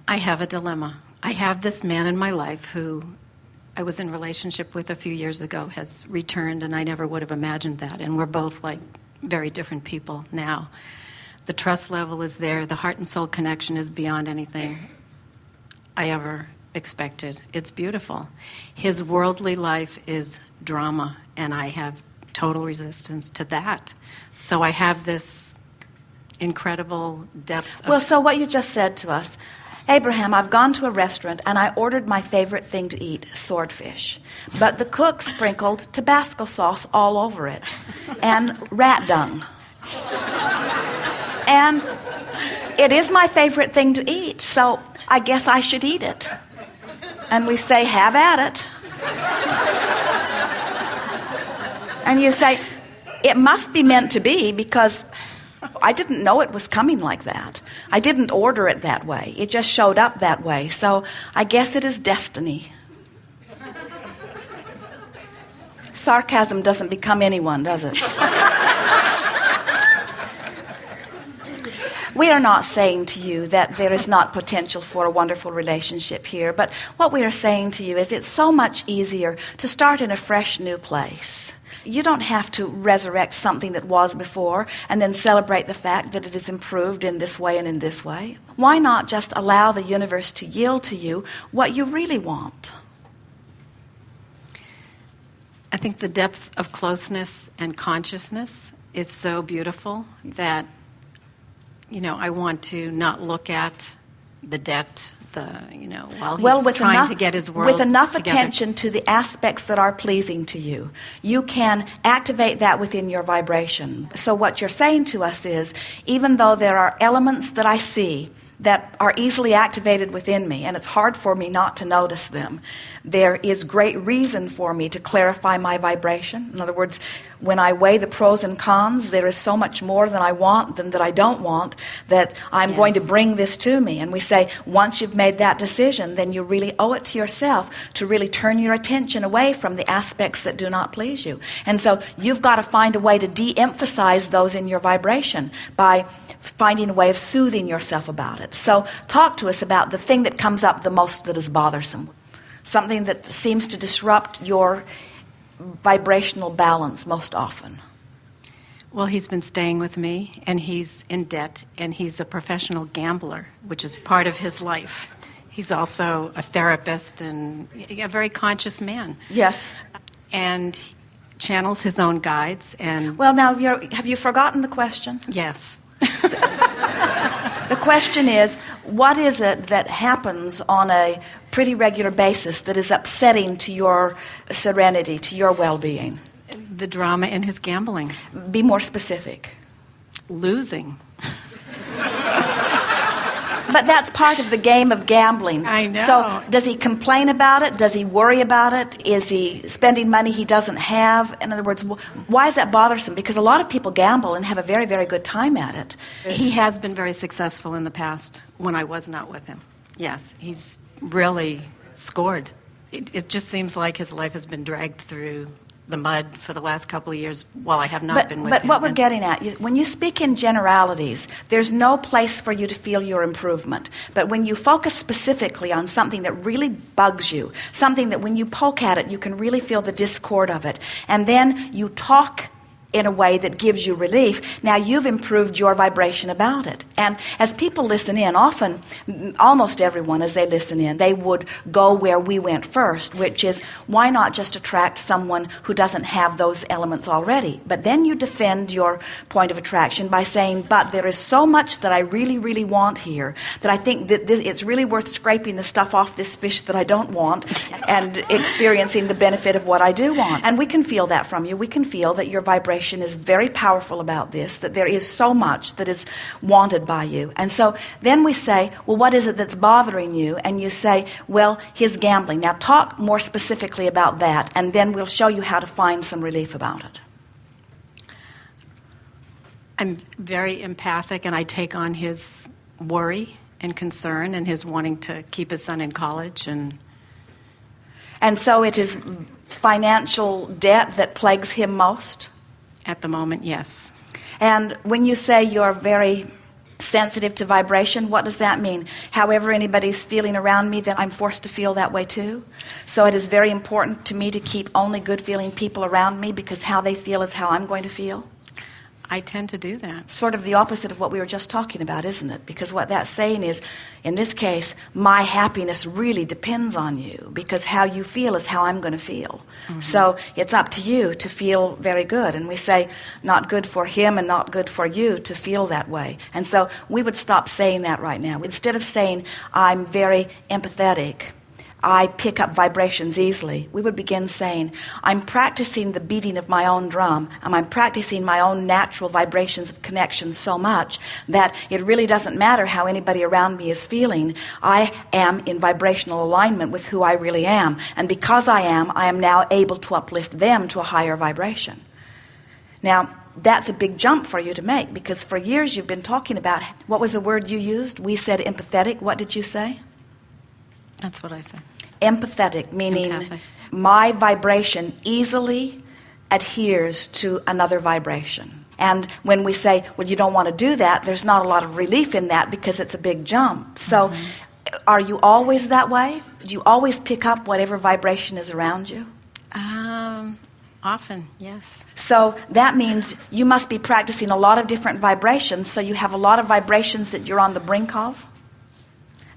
I have a dilemma. I have this man in my life who I was in a relationship with a few years ago, has returned, and I never would have imagined that. And we're both like very different people now. The trust level is there. The heart and soul connection is beyond anything I ever expected. It's beautiful. His worldly life is drama, and I have total resistance to that. So I have this incredible depth of... Well, so what you just said to us, Abraham, I've gone to a restaurant and I ordered my favorite thing to eat, swordfish. But the cook sprinkled Tabasco sauce all over it and rat dung. And it is my favorite thing to eat, so I guess I should eat it. And we say, have at it. And you say, it must be meant to be because I didn't know it was coming like that. I didn't order it that way. It just showed up that way. So I guess it is destiny. Sarcasm doesn't become anyone, does it? We are not saying to you that there is not potential for a wonderful relationship here, but what we are saying to you is it's so much easier to start in a fresh new place. You don't have to resurrect something that was before and then celebrate the fact that it is improved in this way and in this way. Why not just allow the universe to yield to you what you really want? I think the depth of closeness and consciousness is so beautiful that, I want to not look at the debt, while he's trying to get his world with enough together. attention to the aspects that are pleasing to you, you can activate that within your vibration. So what you're saying to us is, even though there are elements that I see that are easily activated within me, and it's hard for me not to notice them, there is great reason for me to clarify my vibration. In other words, when I weigh the pros and cons, there is so much more than I want than that I don't want, that I'm going to bring this to me. And we say, once you've made that decision, then you really owe it to yourself to really turn your attention away from the aspects that do not please you. And so you've got to find a way to de-emphasize those in your vibration by finding a way of soothing yourself about it. So talk to us about the thing that comes up the most that is bothersome, something that seems to disrupt your vibrational balance most often. Well, he's been staying with me, and he's in debt, and he's a professional gambler, which is part of his life. He's also a therapist and a very conscious man. Yes. And channels his own guides. And well, now, have you forgotten the question? Yes. The question is, what is it that happens on a pretty regular basis that is upsetting to your serenity, to your well-being? The drama in his gambling. Be more specific. Losing. But that's part of the game of gambling. I know. So does he complain about it? Does he worry about it? Is he spending money he doesn't have? In other words, why is that bothersome? Because a lot of people gamble and have a very, very good time at it. He has been very successful in the past when I was not with him. Yes, he's really scored. It just seems like his life has been dragged through the mud for the last couple of years while I have not been with him. But what we're getting at, when you speak in generalities, there's no place for you to feel your improvement. But when you focus specifically on something that really bugs you, something that when you poke at it, you can really feel the discord of it, and then you talk in a way that gives you relief, now you've improved your vibration about it. And as people listen in, often, almost everyone as they listen in, they would go where we went first, which is, why not just attract someone who doesn't have those elements already? But then you defend your point of attraction by saying, but there is so much that I really, really want here, that I think that it's really worth scraping the stuff off this fish that I don't want and experiencing the benefit of what I do want. And we can feel that from you. We can feel that your vibration is very powerful about this, that there is so much that is wanted by you. And so then we say, well, what is it that's bothering you? And you say, well, his gambling. Now talk more specifically about that, and then we'll show you how to find some relief about it. I'm very empathic, and I take on his worry and concern and his wanting to keep his son in college. And so it is financial debt that plagues him most? At the moment, yes. And when you say you're very sensitive to vibration. What does that mean? However anybody's feeling around me, then I'm forced to feel that way too. So it is very important to me to keep only good-feeling people around me, because how they feel is how I'm going to feel. I tend to do that. Sort of the opposite of what we were just talking about, isn't it? Because what that's saying is, in this case, my happiness really depends on you, because how you feel is how I'm going to feel. Mm-hmm. So it's up to you to feel very good. And we say, not good for him and not good for you to feel that way. And so we would stop saying that right now. Instead of saying, I'm very empathetic, I pick up vibrations easily, we would begin saying, I'm practicing the beating of my own drum, and I'm practicing my own natural vibrations of connection so much that it really doesn't matter how anybody around me is feeling. I am in vibrational alignment with who I really am. And because I am now able to uplift them to a higher vibration. Now, that's a big jump for you to make, because for years you've been talking about, what was the word you used? We said empathetic. What did you say? That's what I said. Empathetic, meaning Empathic. My vibration easily adheres to another vibration. And when we say, well, you don't want to do that, there's not a lot of relief in that, because it's a big jump. So Are you always that way? Do you always pick up whatever vibration is around you? Often, yes. So that means you must be practicing a lot of different vibrations, so you have a lot of vibrations that you're on the brink of.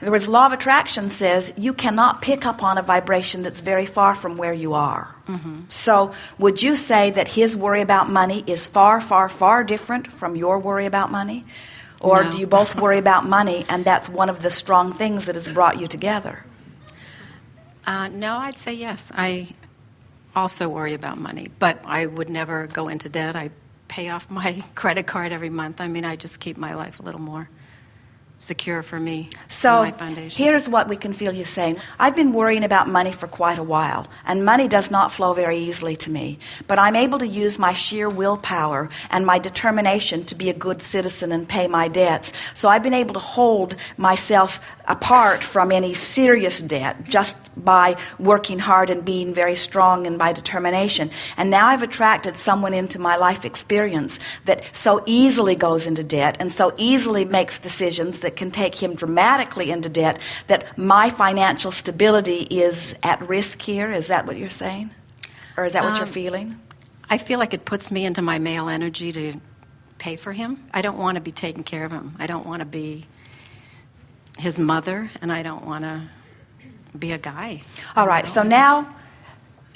In other words, law of attraction says you cannot pick up on a vibration that's very far from where you are. Mm-hmm. So would you say that his worry about money is far, far, far different from your worry about money? Or No. do you both worry about money, and that's one of the strong things that has brought you together? No, I'd say yes. I also worry about money, but I would never go into debt. I pay off my credit card every month. I mean, I just keep my life a little more secure for me. So my foundation. here's what we can feel you saying. I've been worrying about money for quite a while, and money does not flow very easily to me. But I'm able to use my sheer willpower and my determination to be a good citizen and pay my debts. So I've been able to hold myself apart from any serious debt just by working hard and being very strong in my determination. And now I've attracted someone into my life experience that so easily goes into debt and so easily makes decisions that can take him dramatically into debt, that my financial stability is at risk here. Is that what you're saying? Or is that what you're feeling? I feel like it puts me into my male energy to pay for him. I don't want to be taking care of him. I don't want to be his mother, and I don't want to be a guy. All right, so now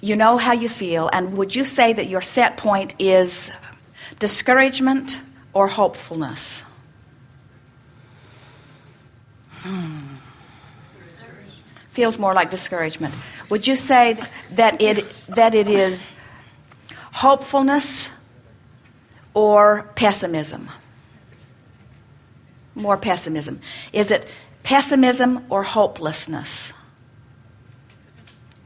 you know how you feel, and would you say that your set point is discouragement or hopefulness? Feels more like discouragement. Would you say that it is hopefulness or pessimism? More pessimism. Is it pessimism or hopelessness?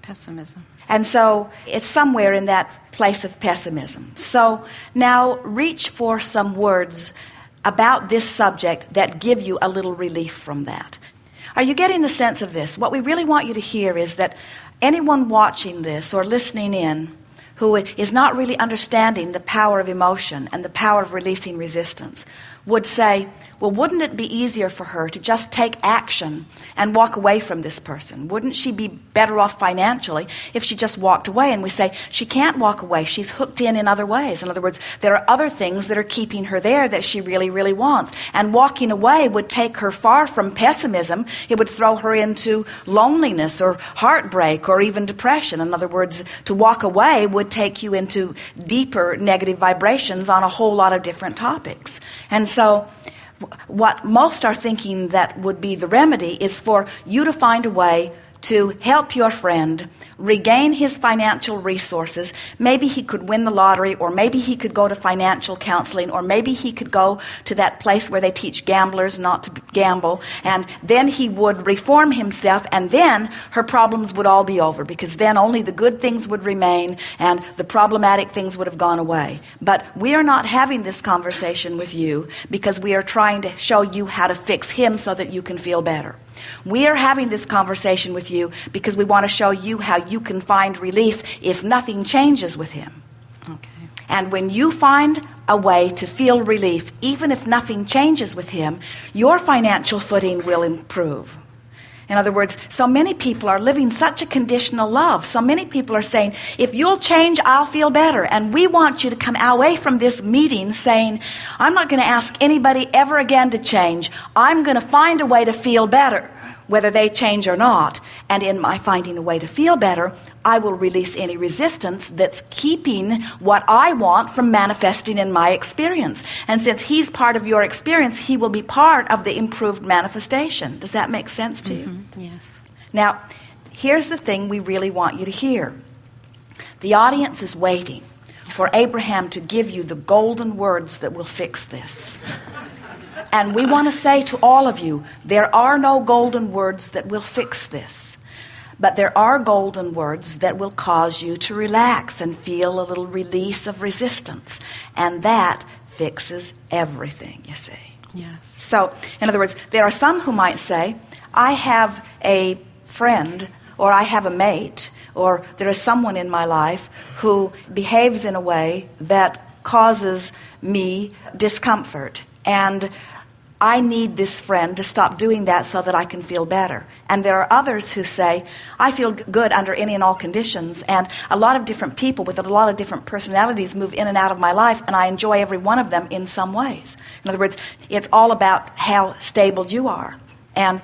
Pessimism. And so it's somewhere in that place of pessimism. So now reach for some words about this subject that give you a little relief from that. Are you getting the sense of this? What we really want you to hear is that anyone watching this or listening in who is not really understanding the power of emotion and the power of releasing resistance would say, well, wouldn't it be easier for her to just take action and walk away from this person? Wouldn't she be better off financially if she just walked away? And we say, she can't walk away. She's hooked in other ways. In other words, there are other things that are keeping her there that she really, really wants. And walking away would take her far from pessimism. It would throw her into loneliness or heartbreak or even depression. In other words, to walk away would take you into deeper negative vibrations on a whole lot of different topics. And so what most are thinking that would be the remedy is for you to find a way to help your friend regain his financial resources. Maybe he could win the lottery, or maybe he could go to financial counseling, or maybe he could go to that place where they teach gamblers not to gamble, and then he would reform himself, and then her problems would all be over, because then only the good things would remain and the problematic things would have gone away. But we are not having this conversation with you because we are trying to show you how to fix him so that you can feel better. We are having this conversation with you because we want to show you how you can find relief if nothing changes with him. Okay. And when you find a way to feel relief. Even if nothing changes with him, your financial footing will improve. In other words, so many people are living such a conditional love. So many people are saying, if you'll change, I'll feel better. And we want you to come away from this meeting saying, I'm not going to ask anybody ever again to change. I'm going to find a way to feel better, whether they change or not. And in my finding a way to feel better, I will release any resistance that's keeping what I want from manifesting in my experience. And since he's part of your experience, he will be part of the improved manifestation. Does that make sense to you? Yes. Now, here's the thing we really want you to hear. The audience is waiting for Abraham to give you the golden words that will fix this. And we want to say to all of you, there are no golden words that will fix this. But there are golden words that will cause you to relax and feel a little release of resistance. And that fixes everything, you see. Yes. So, in other words, there are some who might say, I have a friend, or I have a mate, or there is someone in my life who behaves in a way that causes me discomfort. And I need this friend to stop doing that so that I can feel better. And there are others who say, I feel good under any and all conditions, and a lot of different people with a lot of different personalities move in and out of my life, and I enjoy every one of them in some ways. In other words, it's all about how stable you are. And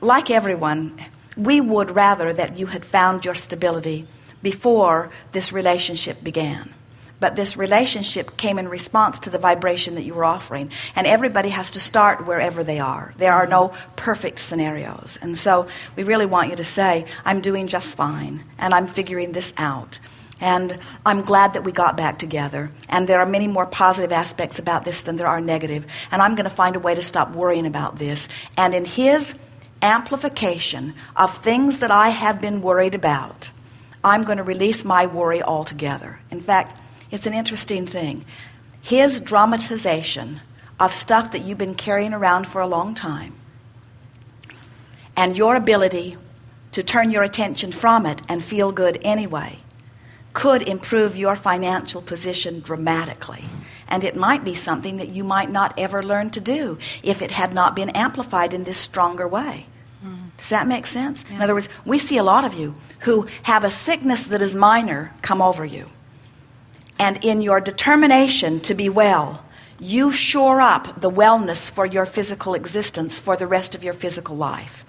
like everyone, we would rather that you had found your stability before this relationship began. But this relationship came in response to the vibration that you were offering. And everybody has to start wherever they are. There are no perfect scenarios. And so we really want you to say, I'm doing just fine, and I'm figuring this out. And I'm glad that we got back together. And there are many more positive aspects about this than there are negative. And I'm going to find a way to stop worrying about this. And in his amplification of things that I have been worried about, I'm going to release my worry altogether. In fact, it's an interesting thing. His dramatization of stuff that you've been carrying around for a long time, and your ability to turn your attention from it and feel good anyway, could improve your financial position dramatically. And it might be something that you might not ever learn to do if it had not been amplified in this stronger way. Does that make sense? Yes. In other words, we see a lot of you who have a sickness that is minor come over you. And in your determination to be well, you shore up the wellness for your physical existence for the rest of your physical life.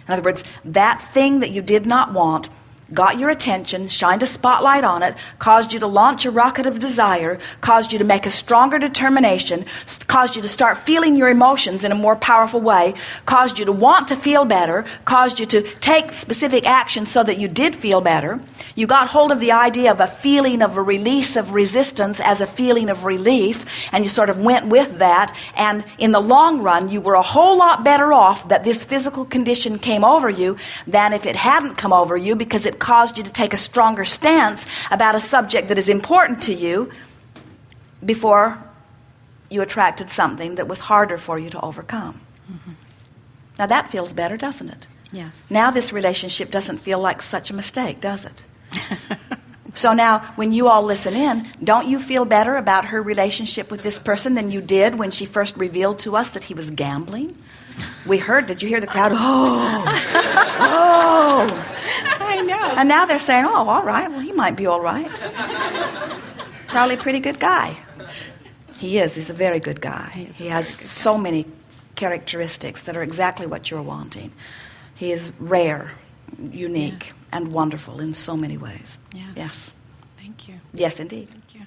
In other words, that thing that you did not want got your attention, shined a spotlight on it, caused you to launch a rocket of desire, caused you to make a stronger determination, caused you to start feeling your emotions in a more powerful way, caused you to want to feel better, caused you to take specific action so that you did feel better. You got hold of the idea of a feeling of a release of resistance as a feeling of relief, and you sort of went with that, and in the long run, you were a whole lot better off that this physical condition came over you than if it hadn't come over you, because it caused you to take a stronger stance about a subject that is important to you before you attracted something that was harder for you to overcome. Mm-hmm. Now that feels better, doesn't it? Yes. Now this relationship doesn't feel like such a mistake, does it? So now when you all listen in, don't you feel better about her relationship with this person than you did when she first revealed to us that he was gambling? We heard, did you hear the crowd? Oh. I know. And now they're saying, oh, all right, well, he might be all right. Probably a pretty good guy. He is. He's a very good guy. He has so many characteristics that are exactly what you're wanting. He is rare, unique, and wonderful in so many ways. Yes. Yes. Thank you. Yes, indeed. Thank you.